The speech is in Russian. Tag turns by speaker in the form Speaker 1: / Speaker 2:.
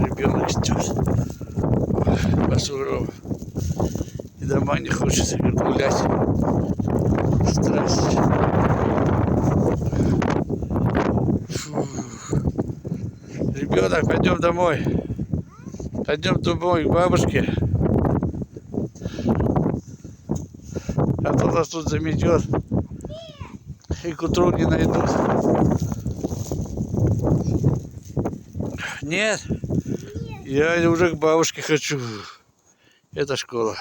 Speaker 1: Ребенок ждет. Пошел. И домой не хочется гулять. Страсть. Фу. Ребенок, пойдем домой. Пойдем домой к бабушке. А то нас тут заметет. И к утру не найдут. Нет? Я уже к бабушке хочу. Это школа.